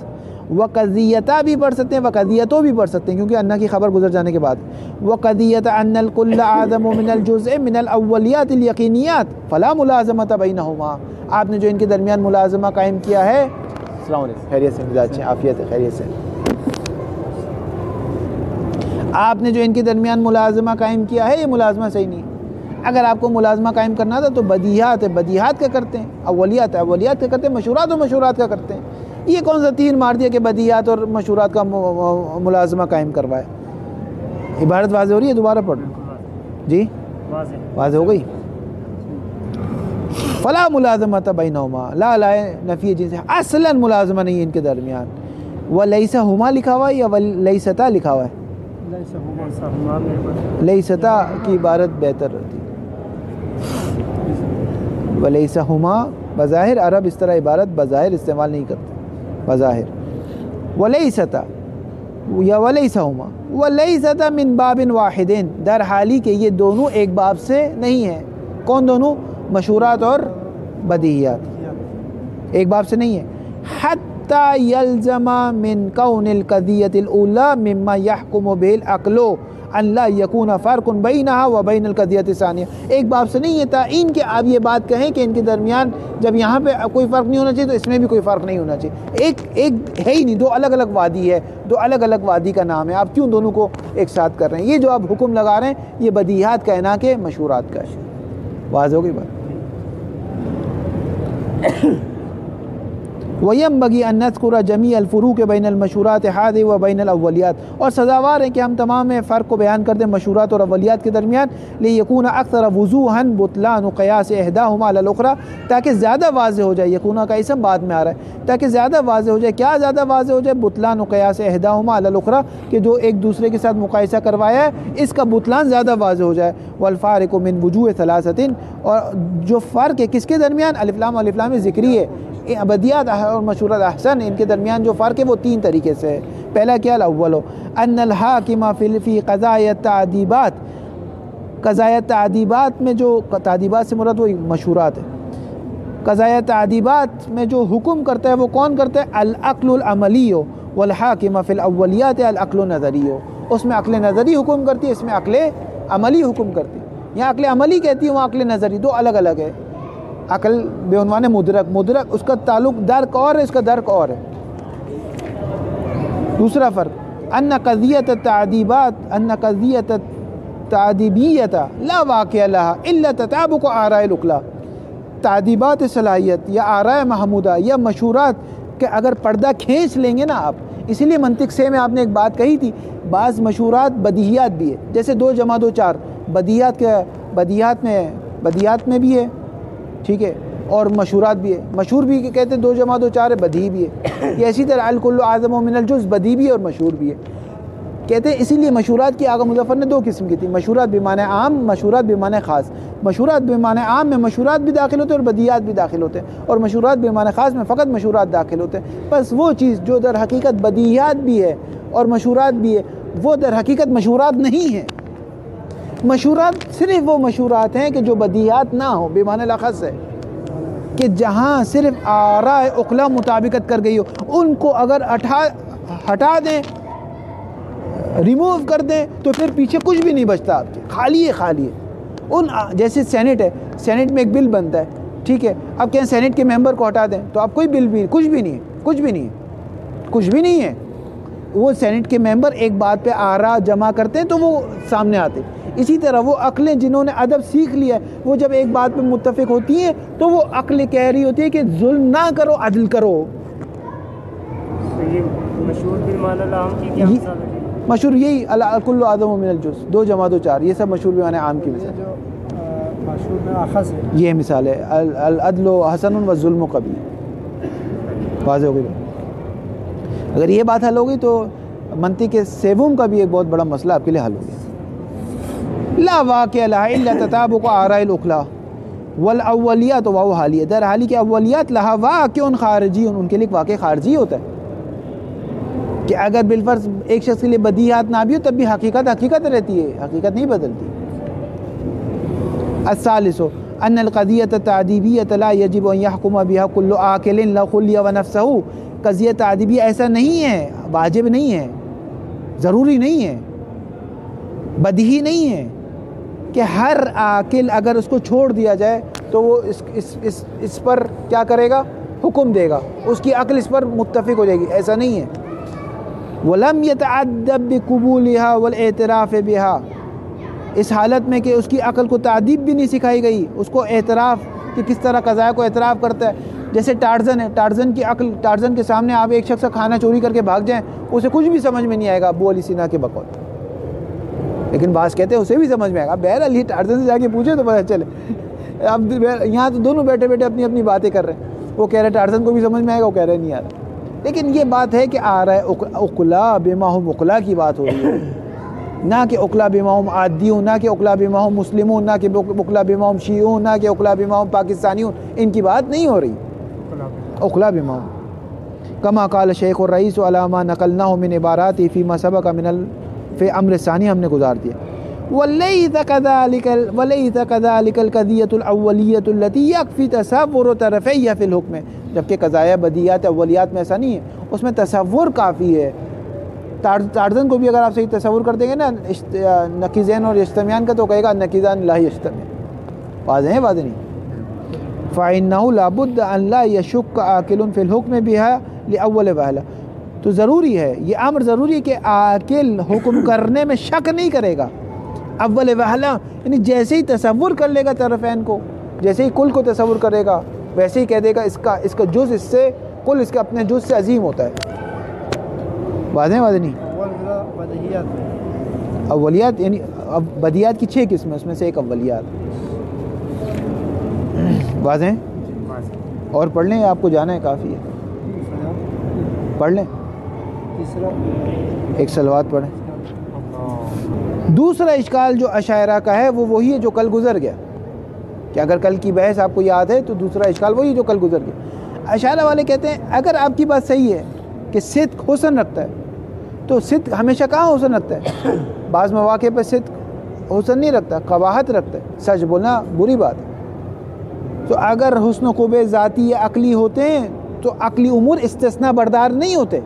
وقضیتا بھی پڑھ سکتے ہیں، وقضیتوں بھی پڑھ سکتے ہیں کیونکہ انہ کی خبر گزر جانے کے بعد. وقضیت ان الکل اعظم من الجزء من الاولیات الیقینیات فلا ملازمۃ بینہما. آپ نے جو ان کے درمیان ملازمہ قائم کیا ہے، السلام علیکم، خیریت سے مزاج ہیں، عافیت ہے، خیریت سے. آپ نے جو ان کے درمیان ملازمہ قائم کیا ہے یہ ملازمہ صحیح نہیں ہے. اگر آپ کو ملازمہ قائم کرنا تھا تو بدیہات ہے، بدیہات کا کرتے ہیں، اولیات ہے، اولیات کا کرتے ہیں، مشہورات و مشہورات کا کرتے ہیں. یہ کون سا تین مار دیا کہ بدیہات اور مشہورات کا ملازمہ قائم کروائے؟ عبارت واضح ہو رہی ہے؟ دوبارہ پڑھ جی، واضح ہو گئی. فلا ملازمۃ بینہما، لا نفی جنس، اصلا ملازمہ نہیں ہے ان کے درمیان. ولیسہما لکھا ہوا ہے یا ولیستا لکھا ہوا ہے؟ لیستا کی عبارت بہتر رہتی. ولیسہما، بظاہر عرب اس طرح عبارت بظاہر استعمال نہیں کرتے، بظاہر. ولیستا یا ولیسہما، ولیستا من باب واحدین، در حالی کہ یہ دونوں ایک باب سے نہیں ہیں. کون دونوں؟ مشہورات اور بدیہیات ایک باب سے نہیں ہے. حتی یلزم من کون القضیۃ الاولیٰ مما یحکم به العقل ان لا یکون فرق بینہا و بین القضیۃ الثانیہ. ایک باب سے نہیں ہے تعین کہ آپ یہ بات کہیں کہ ان کے درمیان جب یہاں پہ کوئی فرق نہیں ہونا چاہیے تو اس میں بھی کوئی فرق نہیں ہونا چاہیے. ایک ہے ہی نہیں، دو الگ الگ وادی ہے، دو الگ الگ وادی کا نام ہے. آپ کیوں دونوں کو ایک ساتھ کر رہے ہیں؟ یہ جو آپ حکم لگا رہے ہیں یہ بدیہات کا ہے نہ کہ مشہورات کا ہے. واضح ہو گئی بات؟ وَيَنبَغِي أَن نَذْكُرَ جَمِيعَ الْفُرُوقِ بَيْنَ الْمَشْهُورَاتِ هَذِهِ وَبَيْنَ الْأَوَّلِيَاتِ، اور سزاوار ہے کہ ہم تمام فرق کو بیان کر دیں مشہورات اور اولیات کے درمیان. لِيَكُونَ أَكْثَرَ وُضُوحًا بُطْلَانُ قِيَاسِ إِحْدَاهُمَا عَلَى الْأُخْرَى، تاکہ زیادہ واضح ہو جائے. یکونا کا اسم بعد میں آ رہا ہے، تاکہ زیادہ واضح ہو جائے. کیا زیادہ واضح ہو جائے؟ بُطْلَانُ قِيَاسِ إِحْدَاهُمَا عَلَى الْأُخْرَى، کہ جو ایک دوسرے کے ساتھ مقایسہ کروایا ہے اس کا بطلان زیادہ واضح ہو جائے. وَالْفَارِقُ مِنْ وُجُوهِ ثَلَاثَةٍ، اور جو فرق ہے کس کے درمیان؟ الف لام ذکری ہے. بدیہات اور مشہورات احسن، ان کے درمیان جو فرق ہے وہ تین طریقے سے ہے. پہلا کیا؟ الاول ان الحاکم فی قضاء التعدیبات، قضاء تعدیبات میں جو تعدیبات سے مراد وہ مشہورات ہے. قضاء تعدیبات میں جو حکم کرتا ہے وہ کون کرتا ہے؟ العقل العملی، والحاکم فی الاولیات العقل النظری. اس میں عقل نظری حکم کرتی ہے، اس میں عقل عملی حکم کرتی ہے. یہاں عقل عملی کہتی ہے، وہاں عقل نظری، دو الگ الگ ہے. عقل بے عنوان مدرک اس کا تعلق درک اور ہے، اس کا درک اور ہے. دوسرا فرق ان قضیت التعدیبات، ان قضیت التعدیبیت لا واقع لها الا تطابق آراء العقلاء. تعدیبات صلاحیت یا آراء محمودہ یا مشہورات کہ اگر پردہ کھینچ لیں گے نا آپ، اسی لیے منطق سے میں آپ نے ایک بات کہی تھی، بعض مشہورات بدیہیات بھی ہے، جیسے 2 جمع 2 4 بدیہات میں بھی ہے، ٹھیک ہے، اور مشہورات بھی ہے. مشہور بھی کہتے ہیں 2 جمع 2 4 ہے، بدیہی بھی ہے. یہ اسی طرح الکل اعظم من الجزء، بدیہی بھی ہے اور مشہور بھی ہے. کہتے ہیں اسی لیے مشہورات کی آغا مظفر نے 2 قسم کی تھی، مشہورات بمعنی عام، مشہورات بمعنی خاص. مشہورات بمعنی عام میں مشہورات بھی داخل ہوتے ہیں اور بدیہات بھی داخل ہوتے ہیں، اور مشہورات بمعنی خاص میں فقط مشہورات داخل ہوتے ہیں. بس وہ چیز جو در حقیقت بدیہات بھی ہے اور مشہورات بھی ہے وہ در حقیقت مشہورات نہیں ہے. مشہورات صرف وہ مشہورات ہیں کہ جو بدیہات نہ ہو، بمعنی الاخص ہے کہ جہاں صرف آراء عقلاء مطابقت کر گئی ہو، ان کو اگر ہٹا دیں، ریموو کر دیں تو پھر پیچھے کچھ بھی نہیں بچتا آپ کے، خالی ہے. جیسے سینٹ ہے، سینٹ میں ایک بل بنتا ہے، ٹھیک ہے، اب کہیں سینٹ کے ممبر کو ہٹا دیں تو اب کوئی بل بھی کچھ بھی نہیں ہے. وہ سینٹ کے ممبر ایک بات پہ آراء جمع کرتے ہیں تو وہ سامنے آتے. اسی طرح وہ عقلیں جنہوں نے ادب سیکھ لیا ہے وہ جب ایک بات پہ متفق ہوتی ہیں تو وہ عقل کہہ رہی ہوتی ہے کہ ظلم نہ کرو، عدل کرو. مشہور بالمعنی العام کی کیا مثال ہے؟ مشہور یہی کل آدم من الجز، 2 جمع 2 4، یہ سب مشہور بیان عام کی مثال، جو مشہور میں اخذ ہے، یہ مثال ہے العدل حسن والظلم قبیح۔ واضح ہو گئی؟ اگر یہ بات حل ہوگی تو منطق کے سیوم کا بھی ایک بہت بڑا مسئلہ آپ کے لیے حل ہو گیا۔ لا واقع لہا الا تطابق آراء الاخلا والاولیات و حالیہ، در حالی کے اولیات لہا واقع خارجی، ان کے لیے واقع خارجی ہوتا ہے کہ اگر بالفرض ایک شخص کے لیے بدیہات نہ بھی ہو تب بھی حقیقت حقیقت رہتی ہے، حقیقت نہیں بدلتی۔ الثالث ان القضیۃ التعدیبیۃ لا یجب ان یحکم بها کل عاقل لو خلی ونفسہ، قضیہ تعدیبی ایسا نہیں ہے، واجب نہیں ہے، ضروری نہیں ہے، بدیہی نہیں ہے کہ ہر عاقل اگر اس کو چھوڑ دیا جائے تو وہ اس پر کیا کرے گا؟ حکم دے گا، اس کی عقل اس پر متفق ہو جائے گی، ایسا نہیں ہے۔ وَلَمْ يَتَعَدَّبْ بِقُبُولِهَا وَالْاعْتِرَافِ بِهَا، اس حالت میں کہ اس کی عقل کو تعدیب بھی نہیں سکھائی گئی، اس کو اعتراف کہ کس طرح قضاء کو اعتراف کرتا ہے۔ جیسے ٹارزن ہے، ٹارزن کی عقل، ٹارزن کے سامنے آپ ایک شخص کا کھانا چوری کر کے بھاگ جائیں، اسے کچھ بھی سمجھ میں نہیں آئے گا ابو علی سینا کے بقول، لیکن بعض کہتے ہیں اسے بھی سمجھ میں آئے گا۔ بہرحال یہ ٹارزن سے جا کے پوچھے تو پتہ چلے۔ اب یہاں تو دونوں بیٹھے بیٹھے اپنی اپنی باتیں کر رہے ہیں، وہ کہہ رہے ٹارزن کو بھی سمجھ میں آئے گا، وہ کہہ رہے نہیں آ رہا، لیکن یہ بات ہے کہ آ رہا ہے اقلا بما ہم اقلا کی بات ہو رہی ہے، نہ کہ اقلا بما ہم عادیون، نہ کہ اقلا بما ہم مسلمون، نہ کہ اقلا بما ہم شیعون، نہ کہ اقلا بما ہم پاکستانیون، ان کی بات نہیں ہو رہی، اقلا بما ہم کما قال شیخ الرئیس علامہ نقلناه من عباراتی فیما سبق من فی امر ثانی، ہم نے گزار دیا۔ وَلَيْسَ كَذَلِكَ الْقَضِيَّةُ الْأَوَّلِيَّةُ الَّتِي يَكْفِي تَصَوُّرُ طَرَفَيْهَا فِي الْحُكْمِ، جبکہ قضایا بدیہات اولیات میں ایسا نہیں ہے، اس میں تصور کافی ہے۔ ٹارزن کو بھی اگر آپ صحیح تصور کر دیں گے نا نقیزین اور یجتمعان کا، تو کہے گا نقیزان لا یجتمع، واضح ہے واضح نہیں۔ فَإِنَّهُ لَا بُدَّ أَن لَا يَشُكَّ عَاقِلٌ فِي الْحُكْمِ بِهَا لِأَوَّلِ وَهْلَةٍ، تو ضروری ہے، یہ امر ضروری ہے کہ عاقل حکم کرنے میں شک نہیں کرے گا اول وہلہ، یعنی جیسے ہی تصور کر لے گا طرفین کو، جیسے ہی کل کو تصور کرے گا ویسے ہی کہہ دے گا اس کا جز اس سے کل اس کے اپنے جز سے عظیم ہوتا ہے۔ واضح واضح نہیں؟ اولیات یعنی اب بدیات کی 6 قسمیں، اس میں سے ایک اولیات، واضح ہیں؟ اور پڑھ لیں، آپ کو جانا ہے کافی ہے، پڑھ لیں، ایک صلوات پڑھیں۔ دوسرا اشکال جو اشاعرہ کا ہے وہ وہی ہے جو کل گزر گیا، کہ اگر کل کی بحث آپ کو یاد ہے تو دوسرا اشکال وہی جو کل گزر گیا۔ اشاعرہ والے کہتے ہیں اگر آپ کی بات صحیح ہے کہ صدق حسن رکھتا ہے، تو صدق ہمیشہ کہاں حسن رکھتا ہے؟ بعض مواقع پہ صدق حسن نہیں رکھتا، قباحت رکھتا ہے، سچ بولنا بری بات ہے۔ تو اگر حسن و خوب ذاتی یا عقلی ہوتے ہیں تو عقلی امور استثناء بردار نہیں ہوتے۔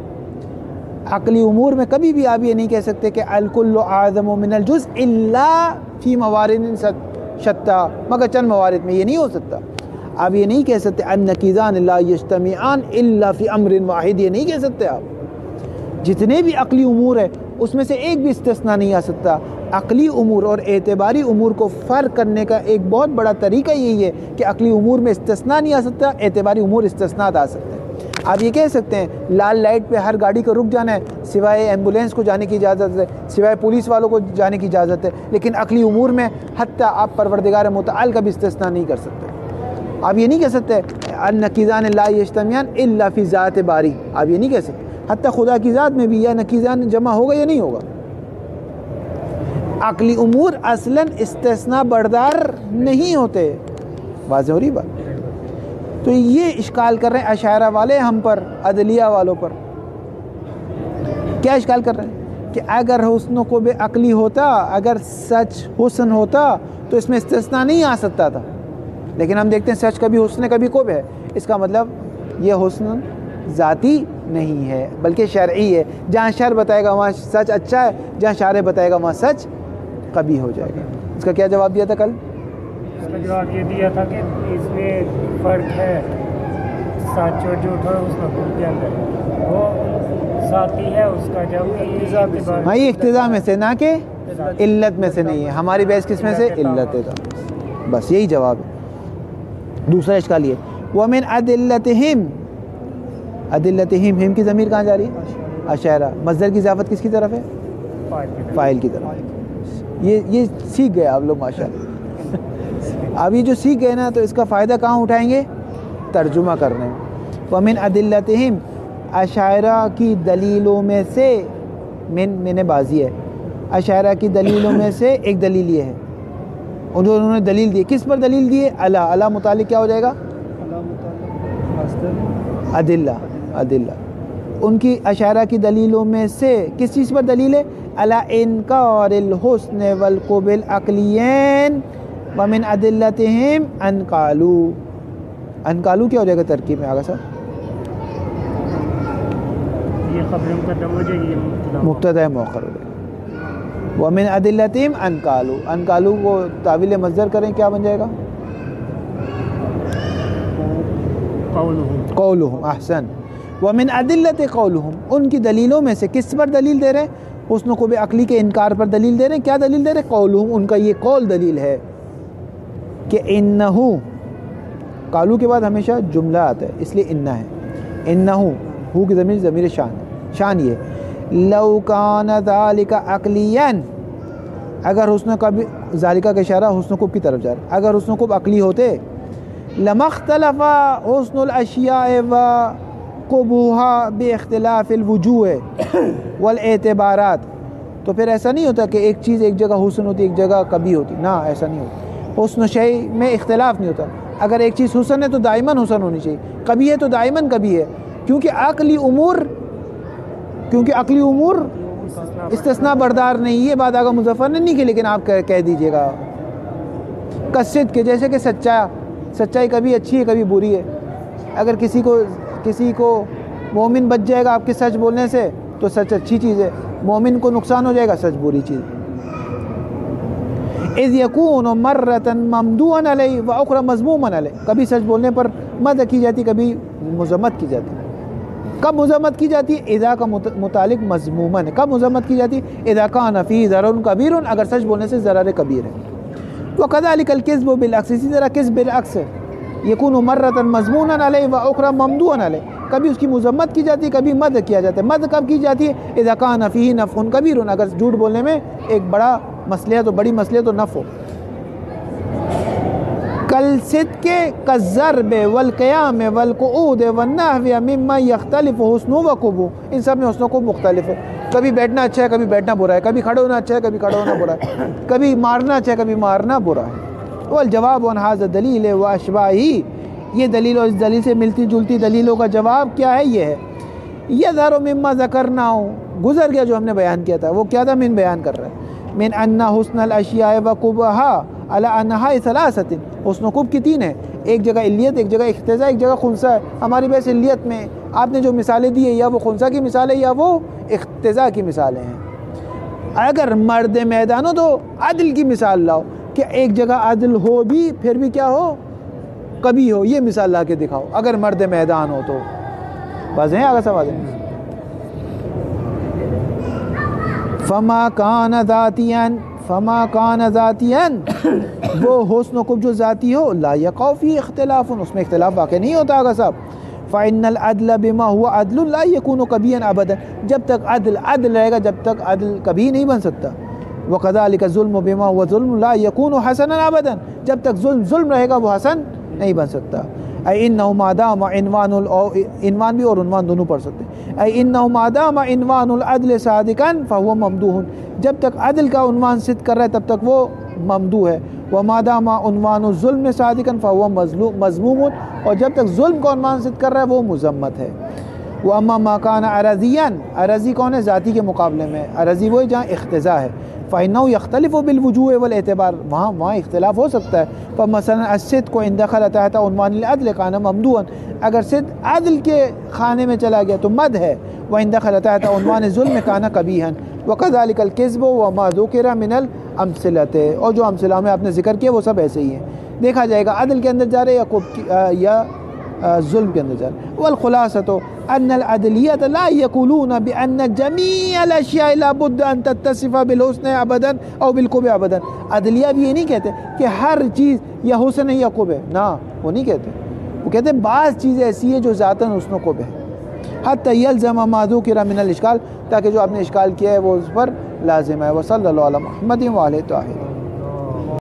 عقلی امور میں کبھی بھی آپ یہ نہیں کہہ سکتے کہ الکل اعظم من الجزء الا فی موارد شتیٰ، مگر چند موارد میں، یہ نہیں ہو سکتا۔ آپ یہ نہیں کہہ سکتے النقیضان لا یجتمعان الا فی امر واحد، یہ نہیں کہہ سکتے آپ۔ جتنے بھی عقلی امور ہیں اس میں سے ایک بھی استثناء نہیں آ سکتا۔ عقلی امور اور اعتباری امور کو فرق کرنے کا ایک بہت بڑا طریقہ یہی ہے کہ عقلی امور میں استثناء نہیں آ سکتا، اعتباری امور استثناء آ سکتے ہیں۔ آپ یہ کہہ سکتے ہیں لال لائٹ پہ ہر گاڑی کو رک جانا ہے، سوائے ایمبولینس کو جانے کی اجازت ہے، سوائے پولیس والوں کو جانے کی اجازت ہے، لیکن عقلی امور میں حتیٰ آپ پروردگار متعال کا بھی استثناء نہیں کر سکتے۔ آپ یہ نہیں کہہ سکتے النقیضان لا یجتمعان الا فی ذات باری، آپ یہ نہیں کہہ سکتے۔ حتیٰ خدا کی ذات میں بھی یا نقیضان جمع ہوگا یا نہیں ہوگا۔ عقلی امور اصلاً استثناء بردار نہیں ہوتے، واضح ہو رہی بات؟ تو یہ اشکال کر رہے ہیں اشاعرہ والے ہم پر، عدلیہ والوں پر۔ کیا اشکال کر رہے ہیں کہ اگر حسن و قوب عقلی ہوتا، اگر سچ حسن ہوتا تو اس میں استثناء نہیں آ سکتا تھا، لیکن ہم دیکھتے ہیں سچ کبھی حسن کبھی قوب ہے، اس کا مطلب یہ حسن ذاتی نہیں ہے بلکہ شرعی ہے۔ جہاں شرع بتائے گا وہاں سچ اچھا ہے، جہاں شارع بتائے گا وہاں سچ قبیح ہو جائے گا۔ اس کا کیا جواب دیا تھا کل؟ اس کا جواب یہ دیا تھا کہ اس میں فرق ہے سچ اور جھوٹ اور حسن قوب کے اندر، وہ ذاتی ہے اس کا، جب ہاں یہ اقتضاء میں سے نہ کہ علت میں سے نہیں ہے۔ ہماری بحث کس میں سے؟ علت ہے، بس یہی جواب ہے۔ دوسرا اشکال یہ وَمِنْ أَدِلَّتِهِمْ، عدلتہم، ہم کی ضمیر کہاں جا رہی ہے؟ اشاعرہ۔ مصدر کی اضافت کس کی طرف ہے؟ فاعل کی طرف. یہ سیکھ گئے آپ لوگ ماشاءاللہ. اب یہ جو سیکھ گئے نا تو اس کا فائدہ کہاں اٹھائیں گے؟ ترجمہ کرنے میں. وَمِنْ أَدِلَّتِهِمْ اشاعرہ کی دلیلوں میں سے من بازی ہے. اشاعرہ کی دلیلوں میں سے ایک دلیل یہ ہے، انہوں نے دلیل دی. کس پر دلیل دی ہے؟ اللہ متعلق کیا ہو جائے گا؟ ادلہ. ان کی اشاعرہ کی دلیلوں میں سے کس چیز پر دلیل ہے؟ علی انکار الحسن والقبح العقلیین. ومن ادلتہم ان قالوا کیا ہو جائے گا ترکیب میں؟ آگا صاحب یہ خبر مقدم ہو جائے گی، مبتدا مؤخر ہو جائے گا. ومن ادلتہم ان قالوا کو تعویل مصدر کریں کیا بن جائے گا؟ قولہم. احسن. ومن ادلت قولہم، ان کی دلیلوں میں سے کس پر دلیل دے رہے ہیں؟ حسن و قبح عقلی کے انکار پر دلیل دے رہے ہیں. کیا دلیل دے رہے ہیں؟ قولہم، ان کا یہ قول دلیل ہے کہ انہو، قالو کے بعد ہمیشہ جملہ آتا ہے اس لیے انہ ہے. انہو، ہو کی ضمیر شان یہ لو کان ذالک عقلیاً، اگر حسن قبح، ذالکہ کا اشارہ حسن قبح کی طرف جا رہا ہے، اگر حسن قبح عقلی ہوتے لما اختلف حسن الاشیاء وقبوحا باختلاف الوجوہ والاعتبارات، تو پھر ایسا نہیں ہوتا کہ ایک چیز ایک جگہ حسن ہوتی ایک جگہ قبیح ہوتی. نہ، ایسا نہیں ہوتا. حسن شیء میں اختلاف نہیں ہوتا. اگر ایک چیز حسن ہے تو دائماً حسن ہونی چاہیے، قبیح ہے تو دائماً قبیح ہے. کیونکہ عقلی امور استثناء بردار نہیں. یہ بات آگا مظفر نے نہیں کی، لیکن آپ کہہ دیجئے گا. کصدق کے جیسے کہ سچائی کبھی اچھی ہے کبھی بری ہے. اگر کسی کو مومن بچ جائے گا آپ کے سچ بولنے سے تو سچ اچھی چیز ہے، مومن کو نقصان ہو جائے گا سچ بری چیز. اذ یکون مرۃ ممدوحا علیہ واخری مذموما علیہ، کبھی سچ بولنے پر مدح کی جاتی کبھی مذمت کی جاتی. کب مذمت کی جاتی ہے؟ اذا کا متعلق مذموما ہے. کب مذمت کی جاتی ہے؟ اذا کان فیہ ضرر کبیر، اگر سچ بولنے سے ضرر کبیر ہے. وکذلک الکذب بالعکس، اسی طرح کذب بالعکس ہے. یکون مرۃ مذموما علیہ واخری ممدوحا علیہ، کبھی اس کی مذمت کی جاتی ہے کبھی مدح کیا جاتا ہے. مدح کب کی جاتی ہے؟ اذا کان فیہ نفع کبیر، اگر جھوٹ بولنے میں ایک بڑا مسئلہ تو بڑی مسئلہ تو نفع. کالصدق کالضرب والقیام والقعود والنحو مما یختلف حسن و قبح، ان سب میں حسن و قبح مختلف ہے. کبھی بیٹھنا اچھا ہے کبھی بیٹھنا برا ہے، کبھی کھڑے ہونا اچھا ہے کبھی کھڑے ہونا برا ہے، کبھی مارنا اچھا ہے کبھی مارنا برا ہے. والجواب عن هذا الدلیل واشباہہ، یہ دلیل اور اس دلیل سے ملتی جلتی دلیلوں کا جواب کیا ہے؟ یہ ہے یظہر مما ذکرناہ، گزر گیا جو ہم نے بیان کیا تھا. وہ کیا تھا؟ من بیان کر رہا ہے. من ان حسن الاشیاء وقبحها علی انها ثلاثۃ، حسن و قبح کی تین ہے. ایک جگہ علیت، ایک جگہ اختزا، ایک جگہ خنثی ہے. ہماری بحث علیت میں آپ نے جو مثالیں دی ہے یا وہ خنثی کی مثال ہے یا وہ اختزا کی مثالیں ہیں. اگر مرد میدان ہو تو عدل کی مثال لاؤ کہ ایک جگہ عدل ہو بھی پھر بھی کیا ہو؟ کبھی ہو. یہ مثال لا کے دکھاؤ اگر مرد میدان ہو تو. بس ہیں آگے سوال ہے. فما کان ذاتیاً، وہ حسن و قبح جو ذاتی ہو، لا یقع فی اختلاف، اس میں اختلاف واقع نہیں ہوتا. آگا صاحب فإن العدل بما هو عدل لا يكون قبیحا ابدا، جب تک عدل رہے گا جب تک عدل کبھی نہیں بن سکتا. وكذلك الظلم بما هو ظلم لا يكون حسنا ابدا، جب تک ظلم رہے گا وہ حسن نہیں بن سکتا. اي انه ما دام عنوان بھی اور عنوان دونوں پڑھ سکتے ہیں. اي انه ما دام عنوان العدل صادقا فهو ممدوح، جب تک عدل کا عنوان صدق کر رہا ہے تب تک وہ ممدوح ہے. وما دام عنوان الظلم صادقا فهو مذموم، اور جب تک ظلم کا عنوان صدق کر رہا ہے وہ مذمت ہے. واما ما كان عرضيا، عرضی کون ہے؟ ذاتی کے مقابلے میں عرضی وہ جہاں اختزا ہے. فإنه يختلف بالوجوه والاعتبار، وہاں اختلاف ہو سکتا ہے. فمثلا الصدق ان دخل تحت عنوان العدل كان ممدوحا، اگر صدق عدل کے خانے میں چلا گیا تو مد ہے. وان دخل تحت عنوان الظلم كان قبیحا. وكذلك الكذب وما ذكر من الامثلة، اور جو امثلہ میں آپ نے ذکر کیا وہ سب ایسے ہی ہیں. دیکھا جائے گا عدل کے اندر جا رہے یا ظلم کے اندر جا رہے. والخلاصة ان العدلیت لا یقولون بان جمیع الاشیاء لا بد ان تتصف بالحسن ابدا او بالقبح ابدا. عدلیہ بھی یہ نہیں کہتے کہ ہر چیز یا حسن ہے یا قبح، نہ وہ نہیں کہتے. وہ کہتے ہیں بعض چیزیں ایسی ہیں جو ذاتاً حسن و قبح ہے. حتی یلزم ما ذکر من الاشکال، تاکہ جو آپ نے اشکال کیا ہے وہ اس پر لازم ہے۔ وصلی اللہ علی محمد و آلہ طاہرین۔